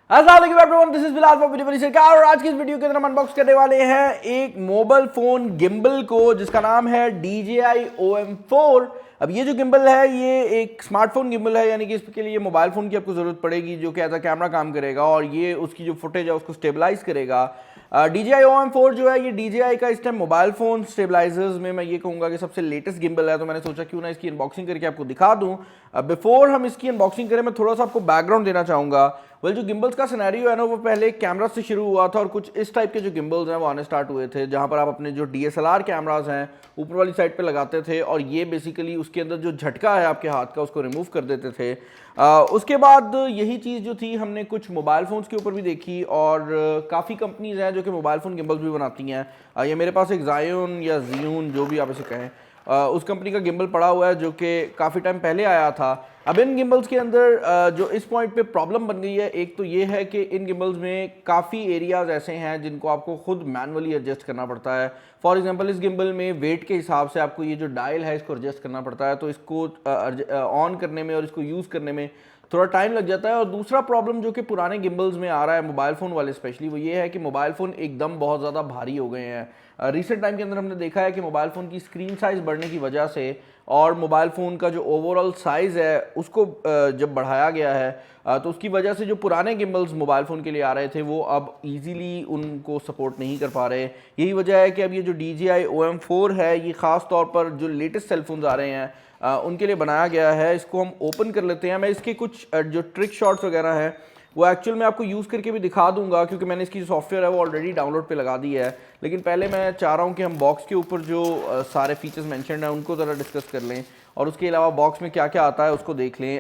अस्सलाम वालेकुम everyone, this is Bilal from video सरकार और आज की इस वीडियो के अंदर हम अनबॉक्स करने वाले हैं एक मोबाइल फोन गिम्बल को जिसका नाम है DJI OM4। अब ये जो गिम्बल है ये एक स्मार्टफोन गिम्बल है, यानी कि इसके लिए मोबाइल फोन की आपको जरूरत पड़ेगी जो कि एज अ कैमरा काम करेगा और ये उसकी जो फुटेज है उसको स्टेबलाइज करेगा। DJI OM4 जो है ये DJI का इस टाइम मोबाइल फोन स्टेबलाइजर्स में मैं ये कहूँगा कि सबसे लेटेस्ट गिम्बल है, तो मैंने सोचा क्यों ना इसकी अनबॉक्सिंग करके आपको दिखा दूँ। बिफोर हम इसकी अनबॉक्सिंग करें मैं थोड़ा सा आपको बैकग्राउंड देना चाहूँगा। जो गिम्बल्स का सिनेरियो है ना वो पहले कैमरा से शुरू हुआ था और कुछ इस टाइप के जो गिम्बल्स हैं वो आने स्टार्ट हुए थे, जहाँ पर आप अपने जो DSLR कैमराज हैं ऊपर वाली साइड पे लगाते थे और ये बेसिकली उसके अंदर जो झटका है आपके हाथ का उसको रिमूव कर देते थे। उसके बाद यही चीज़ जो थी हमने कुछ मोबाइल फ़ोन्स के ऊपर भी देखी और काफ़ी कंपनीज़ हैं जो कि मोबाइल फ़ोन गिम्बल्स भी बनाती हैं। ये मेरे पास एक जायोन या जियून जो भी आप इसे कहें उस कंपनी का गिम्बल पड़ा हुआ है जो कि काफ़ी टाइम पहले आया था। अब इन गिम्बल्स के अंदर जो इस पॉइंट पे प्रॉब्लम बन गई है, एक तो ये है कि इन गिम्बल्स में काफ़ी एरियाज ऐसे हैं जिनको आपको खुद मैनुअली एडजस्ट करना पड़ता है। फॉर एग्जांपल इस गिम्बल में वेट के हिसाब से आपको ये जो डायल है इसको एडजस्ट करना पड़ता है, तो इसको ऑन करने में और इसको यूज़ करने में थोड़ा टाइम लग जाता है। और दूसरा प्रॉब्लम जो कि पुराने गिम्बल्स में आ रहा है मोबाइल फ़ोन वाले स्पेशली, वो ये है कि मोबाइल फ़ोन एकदम बहुत ज़्यादा भारी हो गए हैं। रिसेंट टाइम के अंदर हमने देखा है कि मोबाइल फ़ोन की स्क्रीन साइज़ बढ़ने की वजह से और मोबाइल फ़ोन का जो ओवरऑल साइज़ है उसको जब बढ़ाया गया है तो उसकी वजह से जो पुराने गिम्बल्स मोबाइल फ़ोन के लिए आ रहे थे वो अब इजीली उनको सपोर्ट नहीं कर पा रहे। यही वजह है कि अब ये जो DJI OM4 है ये ख़ास तौर पर जो लेटेस्ट सेलफोन्स आ रहे हैं उनके लिए बनाया गया है। इसको हम ओपन कर लेते हैं। मैं इसके कुछ जो ट्रिक शॉट्स वगैरह हैं वो एक्चुअल में आपको यूज़ करके भी दिखा दूंगा क्योंकि मैंने इसकी जो सॉफ्टवेयर है वो ऑलरेडी डाउनलोड पे लगा दी है। लेकिन पहले मैं चाह रहा हूँ कि हम बॉक्स के ऊपर जो सारे फीचर्स मेंशन्ड हैं उनको ज़रा डिस्कस कर लें और उसके अलावा बॉक्स में क्या क्या आता है उसको देख लें।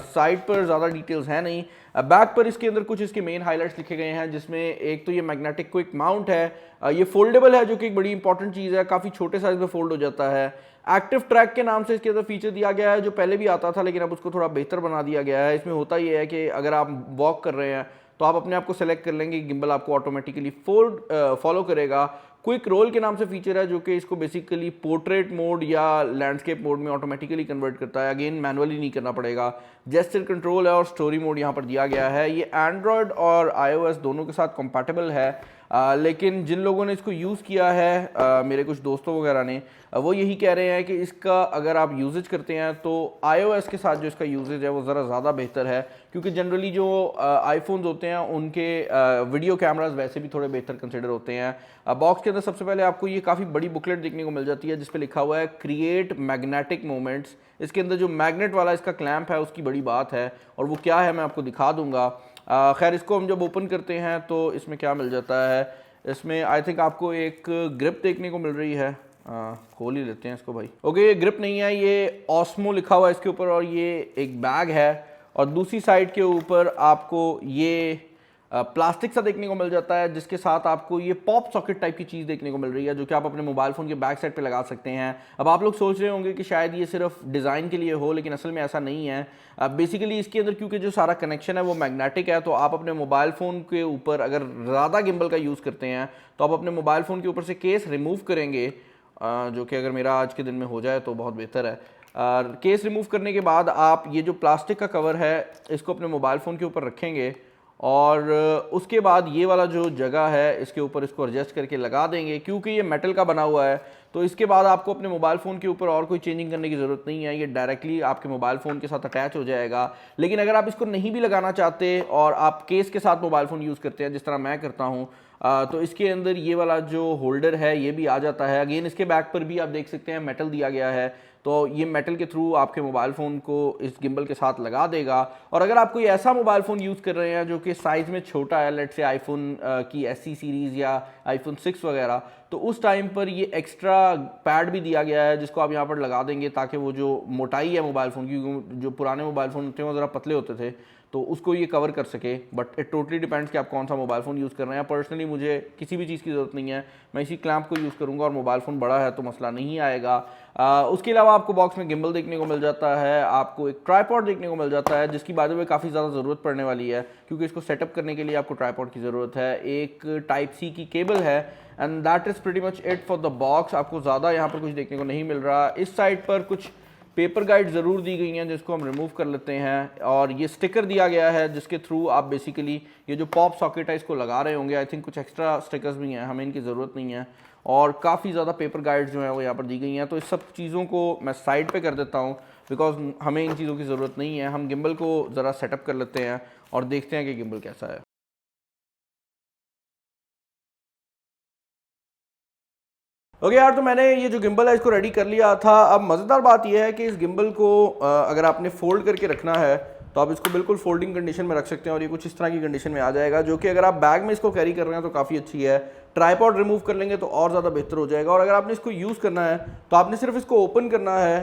साइड पर ज़्यादा डिटेल्स हैं नहीं। बैक पर इसके अंदर कुछ इसके मेन हाईलाइट्स लिखे गए हैं, जिसमें एक तो ये मैग्नेटिक क्विक माउंट है, ये फोल्डेबल है जो कि एक बड़ी इंपॉर्टेंट चीज़ है, काफ़ी छोटे साइज़ में फोल्ड हो जाता है। एक्टिव ट्रैक के नाम से इसके अंदर फीचर दिया गया है जो पहले भी आता था लेकिन अब उसको थोड़ा बेहतर बना दिया गया है। इसमें होता ये है कि अगर आप वॉक कर रहे हैं तो आप अपने आप को सेलेक्ट कर लेंगे, गिम्बल आपको ऑटोमेटिकली फॉलो करेगा। क्विक रोल के नाम से फीचर है जो कि इसको बेसिकली पोर्ट्रेट मोड या लैंडस्केप मोड में ऑटोमेटिकली कन्वर्ट करता है, अगेन मैनुअली नहीं करना पड़ेगा। जेस्चर कंट्रोल है और स्टोरी मोड यहाँ पर दिया गया है। ये एंड्रॉयड और iOS दोनों के साथ कंपैटिबल है। लेकिन जिन लोगों ने इसको यूज़ किया है मेरे कुछ दोस्तों वगैरह ने वो यही कह रहे हैं कि इसका अगर आप यूजेज करते हैं तो iOS के साथ जो इसका यूजेज है वो ज़रा ज़्यादा बेहतर है, क्योंकि जनरली जो आईफोन्स होते हैं उनके वीडियो कैमराज वैसे भी थोड़े बेहतर कंसिडर होते हैं। बॉक्स के अंदर सबसे पहले आपको ये काफ़ी बड़ी बुकलेट देखने को मिल जाती है जिस पे लिखा हुआ है क्रिएट मैग्नेटिक मोमेंट्स। इसके अंदर जो मैग्नेट वाला इसका क्लैंप है उसकी बड़ी बात है और वो क्या है मैं आपको दिखा दूंगा। खैर इसको हम जब ओपन करते हैं तो इसमें क्या मिल जाता है, इसमें आई थिंक आपको एक ग्रिप देखने को मिल रही है। खोल ही लेते हैं इसको भाई। ओके, ये ग्रिप नहीं है, ये ऑस्मो लिखा हुआ है इसके ऊपर और ये एक बैग है और दूसरी साइड के ऊपर आपको ये प्लास्टिक सा देखने को मिल जाता है जिसके साथ आपको ये पॉप सॉकेट टाइप की चीज़ देखने को मिल रही है जो कि आप अपने मोबाइल फ़ोन के बैक साइड पे लगा सकते हैं। अब आप लोग सोच रहे होंगे कि शायद ये सिर्फ डिज़ाइन के लिए हो, लेकिन असल में ऐसा नहीं है। बेसिकली इसके अंदर क्योंकि जो सारा कनेक्शन है वो मैग्नेटिक है, तो आप अपने मोबाइल फ़ोन के ऊपर अगर ज़्यादा गिम्बल का यूज़ करते हैं तो आप अपने मोबाइल फ़ोन के ऊपर से केस रिमूव करेंगे, जो कि अगर मेरा आज के दिन में हो जाए तो बहुत बेहतर है। केस रिमूव करने के बाद आप ये जो प्लास्टिक का कवर है इसको अपने मोबाइल फ़ोन के ऊपर रखेंगे और उसके बाद ये वाला जो जगह है इसके ऊपर इसको एडजस्ट करके लगा देंगे। क्योंकि ये मेटल का बना हुआ है तो इसके बाद आपको अपने मोबाइल फ़ोन के ऊपर और कोई चेंजिंग करने की ज़रूरत नहीं है, ये डायरेक्टली आपके मोबाइल फ़ोन के साथ अटैच हो जाएगा। लेकिन अगर आप इसको नहीं भी लगाना चाहते और आप केस के साथ मोबाइल फ़ोन यूज़ करते हैं जिस तरह मैं करता हूँ तो इसके अंदर ये वाला जो होल्डर है ये भी आ जाता है। अगेन इसके बैक पर भी आप देख सकते हैं मेटल दिया गया है, तो ये मेटल के थ्रू आपके मोबाइल फ़ोन को इस गिम्बल के साथ लगा देगा। और अगर आप कोई ऐसा मोबाइल फ़ोन यूज़ कर रहे हैं जो कि साइज़ में छोटा है, लेट से आईफोन की SE सीरीज़ या iPhone 6 वगैरह, तो उस टाइम पर ये एक्स्ट्रा पैड भी दिया गया है जिसको आप यहाँ पर लगा देंगे ताकि वो जो मोटाई है मोबाइल फ़ोन की, जो पुराने मोबाइल फ़ोन होते हैं वो ज़रा पतले होते थे, तो उसको ये कवर कर सके। बट इट टोटली डिपेंड्स कि आप कौन सा मोबाइल फ़ोन यूज़ कर रहे हैं। पर्सनली मुझे किसी भी चीज़ की ज़रूरत नहीं है, मैं इसी क्लैंप को यूज़ करूँगा और मोबाइल फ़ोन बड़ा है तो मसला नहीं आएगा। उसके अलावा आपको बॉक्स में गिम्बल देखने को मिल जाता है, आपको एक ट्राइपॉड देखने को मिल जाता है जिसकी बात में काफ़ी ज़्यादा ज़रूरत पड़ने वाली है क्योंकि इसको सेटअप करने के लिए आपको ट्राइपॉड की ज़रूरत है। एक Type-C की केबल है and that is pretty much it for the box. आपको ज़्यादा यहाँ पर कुछ देखने को नहीं मिल रहा। इस साइड पर कुछ पेपर गाइड ज़रूर दी गई हैं जिसको हम रिमूव कर लेते हैं, और ये स्टिकर दिया गया है जिसके थ्रू आप बेसिकली ये जो पॉप सॉकेट है इसको लगा रहे होंगे। आई थिंक कुछ एक्स्ट्रा स्टिकर्स भी हैं, हमें इनकी ज़रूरत नहीं है, और काफ़ी ज़्यादा पेपर गाइड्स जो हैं वो यहाँ पर दी गई हैं। तो इस सब चीज़ों को मैं साइड पे कर देता हूँ बिकॉज हमें इन चीज़ों की ज़रूरत नहीं है। हम गिम्बल को ज़रा सेटअप कर लेते हैं और देखते हैं कि गिम्बल कैसा है। ओके यार, तो मैंने ये जो गिम्बल है इसको रेडी कर लिया था। अब मज़ेदार बात यह है कि इस गिम्बल को अगर आपने फोल्ड करके रखना है तो आप इसको बिल्कुल फोल्डिंग कंडीशन में रख सकते हैं, और ये कुछ इस तरह की कंडीशन में आ जाएगा, जो कि अगर आप बैग में इसको कैरी कर रहे हैं तो काफ़ी अच्छी है। ट्राइपॉड रिमूव कर लेंगे तो और ज़्यादा बेहतर हो जाएगा। और अगर आपने इसको यूज़ करना है तो आपने सिर्फ इसको ओपन करना है,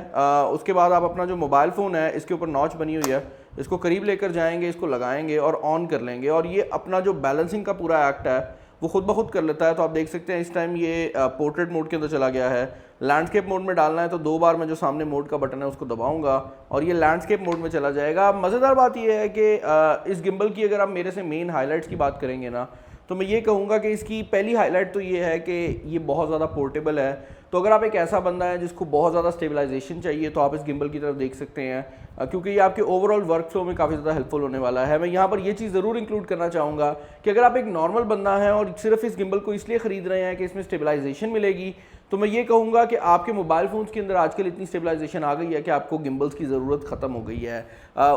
उसके बाद आप अपना जो मोबाइल फ़ोन है इसके ऊपर नॉच बनी हुई है, इसको करीब लेकर जाएंगे, इसको लगाएंगे और ऑन कर लेंगे, और ये अपना जो बैलेंसिंग का पूरा एक्ट है वो खुद ब खुद कर लेता है। तो आप देख सकते हैं इस टाइम ये पोर्ट्रेट मोड के अंदर चला गया है। लैंडस्केप मोड में डालना है तो 2 बार मैं जो सामने मोड का बटन है उसको दबाऊंगा और ये लैंडस्केप मोड में चला जाएगा। मज़ेदार बात ये है कि इस गिम्बल की अगर आप मेरे से मेन हाइलाइट्स की बात करेंगे ना, तो मैं ये कहूँगा कि इसकी पहली हाईलाइट तो ये है कि ये बहुत ज़्यादा पोर्टेबल है। तो अगर आप एक ऐसा बंदा है जिसको बहुत ज़्यादा स्टेबलाइजेशन चाहिए तो आप इस गिम्बल की तरफ देख सकते हैं, क्योंकि ये आपके ओवरऑल वर्क फ्लो में काफ़ी ज़्यादा हेल्पफुल होने वाला है। मैं यहाँ पर ये चीज़ ज़रूर इंक्लूड करना चाहूँगा कि अगर आप एक नॉर्मल बंदा है और सिर्फ इस गिम्बल को इसलिए ख़रीद रहे हैं कि इसमें स्टेबलाइजेशन मिलेगी, तो मैं ये कहूँगा कि आपके मोबाइल फ़ोन्स के अंदर आजकल इतनी स्टेबलाइजेशन आ गई है कि आपको गिम्बल्स की ज़रूरत ख़त्म हो गई है।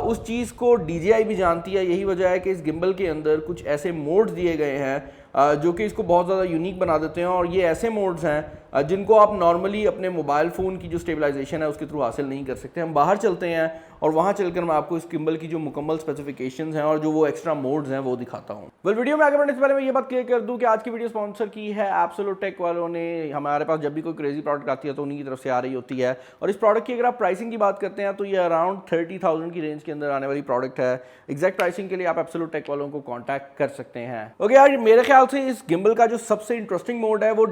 उस चीज़ को DJI भी जानती है। यही वजह है कि इस गिम्बल के अंदर कुछ ऐसे मोड्स दिए गए हैं जो कि इसको बहुत ज़्यादा यूनिक बना देते हैं, और ये ऐसे मोड्स हैं जिनको आप नॉर्मली अपने मोबाइल फ़ोन की जो स्टेबलाइजेशन है उसके थ्रू हासिल नहीं कर सकते। हम बाहर चलते हैं और वहाँ चलकर मैं आपको इस गिम्बल की जो मुकम्मल स्पेसिफिकेशंस हैं और जो वो एक्स्ट्रा मोड्स हैं वो दिखाता हूँ। वीडियो में आगे बढ़ने से पहले मैं ये बात क्लियर कर दूँ कि आज की वीडियो स्पॉन्सर की है एब्सोल्यूट टेक वालों ने। हमारे पास जब भी कोई क्रेजी प्रोडक्ट आती है तो उन्हीं की तरफ से आ रही होती है, और इस प्रोडक्ट की अगर आप प्राइसिंग की बात करते हैं तो ये अराउंड 30,000 की रेंज के अंदर आने वाली प्रोडक्ट है। एग्जैक्ट प्राइसिंग के लिए आप एब्सोल्यूट टेक वालों को कॉन्टैक्ट कर सकते हैं। ओके यार, मेरे ख्याल से इस गिम्बल का जो सबसे इंटरेस्टिंग मोड है वो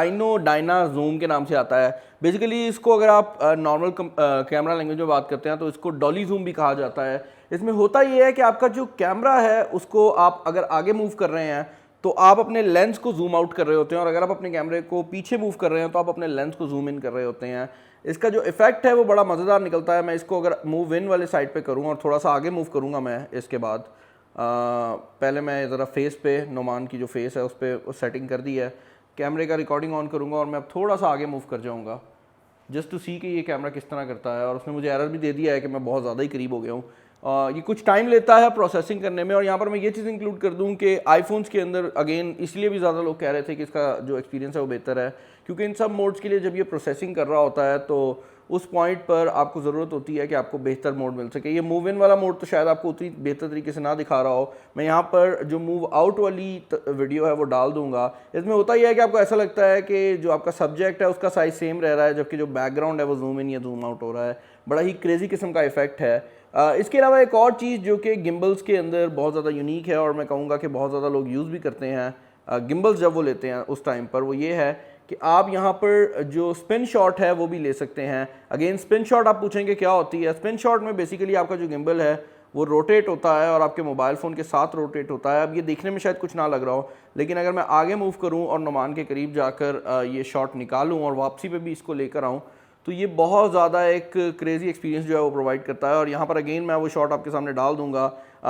डायना जूम के नाम से आता है। बेसिकली इसको अगर आप नॉर्मल कैमरा लैंग्वेज में बात करते हैं तो इसको डॉली जूम भी कहा जाता है। इसमें होता ये है कि आपका जो कैमरा है उसको आप अगर आगे मूव कर रहे हैं तो आप अपने लेंस को जूम आउट कर रहे होते हैं, और अगर आप अपने कैमरे को पीछे मूव कर रहे हैं तो आप अपने लेंस को जूम इन कर रहे होते हैं। इसका जो इफेक्ट है वो बड़ा मज़ेदार निकलता है। मैं इसको अगर मूव इन वाले साइड पे करूँ और थोड़ा सा आगे मूव करूँगा मैं इसके बाद, पहले मैं ज़रा फेस पे नोमान की जो फेस है उस पर सेटिंग कर दी है, कैमरे का रिकॉर्डिंग ऑन करूँगा और मैं अब थोड़ा सा आगे मूव कर जाऊँगा जस्ट टू सी कि ये कैमरा किस तरह करता है। और उसने मुझे एरर भी दे दिया है कि मैं बहुत ज़्यादा ही करीब हो गया हूँ। ये कुछ टाइम लेता है प्रोसेसिंग करने में। और यहाँ पर मैं ये चीज़ इंक्लूड कर दूँ कि आईफोन्स के अंदर अगेन इसलिए भी ज़्यादा लोग कह रहे थे कि इसका जो एक्सपीरियंस है वो बेहतर है, क्योंकि इन सब मोड्स के लिए जब ये प्रोसेसिंग कर रहा होता है तो उस पॉइंट पर आपको ज़रूरत होती है कि आपको बेहतर मोड मिल सके। ये मूव इन वाला मोड तो शायद आपको उतनी बेहतर तरीके से ना दिखा रहा हो। मैं यहाँ पर जो मूव आउट वाली वीडियो है वो डाल दूंगा। इसमें होता ही है कि आपको ऐसा लगता है कि जो आपका सब्जेक्ट है उसका साइज सेम रह रहा है, जबकि जो बैकग्राउंड है वो जूम इन या जूम आउट हो रहा है। बड़ा ही क्रेजी किस्म का इफेक्ट है। इसके अलावा एक और चीज़ जो कि गिम्बल्स के अंदर बहुत ज़्यादा यूनिक है और मैं कहूँगा कि बहुत ज़्यादा लोग यूज़ भी करते हैं गिम्बल्स जब वो लेते हैं उस टाइम पर, वो ये है कि आप यहाँ पर जो स्पिन शॉट है वो भी ले सकते हैं। अगेन स्पिन शॉट आप पूछेंगे क्या होती है। स्पिन शॉट में बेसिकली आपका जो गिम्बल है वो रोटेट होता है और आपके मोबाइल फ़ोन के साथ रोटेट होता है। अब ये देखने में शायद कुछ ना लग रहा हो, लेकिन अगर मैं आगे मूव करूँ और नुमान के करीब जाकर ये शॉट निकालूँ और वापसी पे भी इसको लेकर आऊँ तो ये बहुत ज़्यादा एक क्रेजी एक्सपीरियंस जो है वो प्रोवाइड करता है। और यहाँ पर अगेन मैं वो शॉट आपके सामने डाल दूंगा।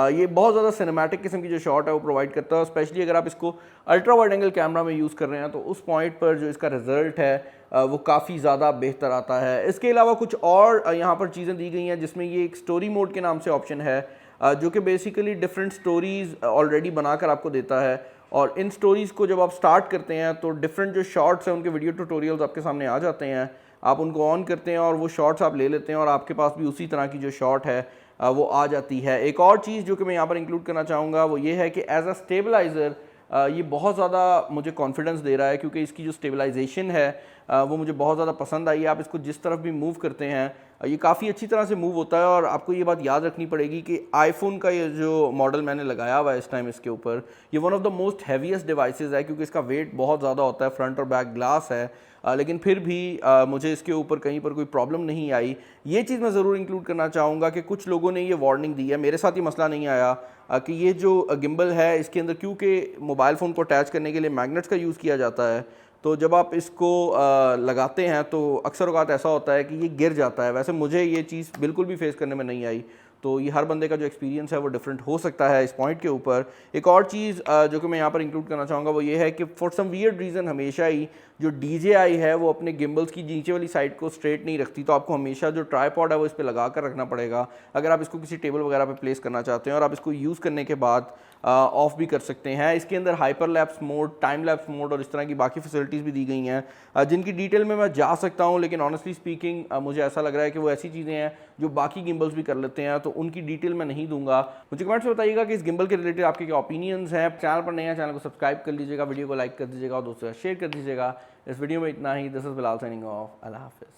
ये बहुत ज़्यादा सिनेमैटिक किस्म की जो शॉट है वो प्रोवाइड करता है, स्पेशली अगर आप इसको अल्ट्रा वाइड एंगल कैमरा में यूज़ कर रहे हैं तो उस पॉइंट पर जो इसका रिजल्ट है वो काफ़ी ज़्यादा बेहतर आता है। इसके अलावा कुछ और यहाँ पर चीज़ें दी गई हैं जिसमें ये एक स्टोरी मोड के नाम से ऑप्शन है जो कि बेसिकली डिफरेंट स्टोरीज़ ऑलरेडी बनाकर आपको देता है। और इन स्टोरीज़ को जब आप स्टार्ट करते हैं तो डिफरेंट जो शॉर्ट्स हैं उनके वीडियो ट्यूटोरियल्स आपके सामने आ जाते हैं। आप उनको ऑन करते हैं और वो शॉर्ट्स आप ले लेते हैं और आपके पास भी उसी तरह की जो शॉट है वो आ जाती है। एक और चीज़ जो कि मैं यहाँ पर इंक्लूड करना चाहूँगा वो ये है कि एज अ स्टेबलाइज़र ये बहुत ज़्यादा मुझे कॉन्फिडेंस दे रहा है, क्योंकि इसकी जो स्टेबलाइजेशन है वो मुझे बहुत ज़्यादा पसंद आई। आप इसको जिस तरफ भी मूव करते हैं ये काफ़ी अच्छी तरह से मूव होता है। और आपको ये बात याद रखनी पड़ेगी कि आईफोन का ये जो मॉडल मैंने लगाया हुआ है इस टाइम इसके ऊपर, ये one of the most heaviest devices है, क्योंकि इसका वेट बहुत ज़्यादा होता है, फ्रंट और बैक ग्लास है। लेकिन फिर भी मुझे इसके ऊपर कहीं पर कोई प्रॉब्लम नहीं आई। ये चीज़ मैं ज़रूर इंक्लूड करना चाहूँगा कि कुछ लोगों ने ये वार्निंग दी है, मेरे साथ ये मसला नहीं आया कि ये जो गिम्बल है इसके अंदर क्योंकि मोबाइल फ़ोन को अटैच करने के लिए मैग्नेट्स का यूज़ किया जाता है तो जब आप इसको लगाते हैं तो अक्सर औक़ात ऐसा होता है कि ये गिर जाता है। वैसे मुझे ये चीज़ बिल्कुल भी फेस करने में नहीं आई, तो ये हर बंदे का जो एक्सपीरियंस है वो डिफरेंट हो सकता है इस पॉइंट के ऊपर। एक और चीज़ जो कि मैं यहाँ पर इंक्लूड करना चाहूँगा वो ये है कि फॉर सम वियर्ड रीज़न हमेशा ही जो DJI है वो अपने गिम्बल्स की नीचे वाली साइड को स्ट्रेट नहीं रखती, तो आपको हमेशा जो ट्राईपॉड है वो इस पर लगा कर रखना पड़ेगा अगर आप इसको किसी टेबल वगैरह पे प्लेस करना चाहते हैं। और आप इसको यूज़ करने के बाद ऑफ भी कर सकते हैं। इसके अंदर hyper lapse mode, time lapse mode और इस तरह की बाकी फैसिलिटीज़ भी दी गई हैं जिनकी डिटेल में मैं जा सकता हूं, लेकिन ऑनेस्टली स्पीकिंग मुझे ऐसा लग रहा है कि वो ऐसी चीज़ें हैं जो बाकी गिम्बल्स भी कर लेते हैं, तो उनकी डिटेल मैं नहीं दूंगा। मुझे कमेंट्स में बताइएगा कि इस गिम्बल के रिलेटेड आपके क्या ओपिनियंस हैं। चैनल पर नए हैं, चैनल को सब्सक्राइब कर लीजिएगा, वीडियो को लाइक कर दीजिएगा और दोस्तों शेयर कर दीजिएगा। इस वीडियो में इतना ही। This is Bilal signing off. अल्लाह हाफिज़।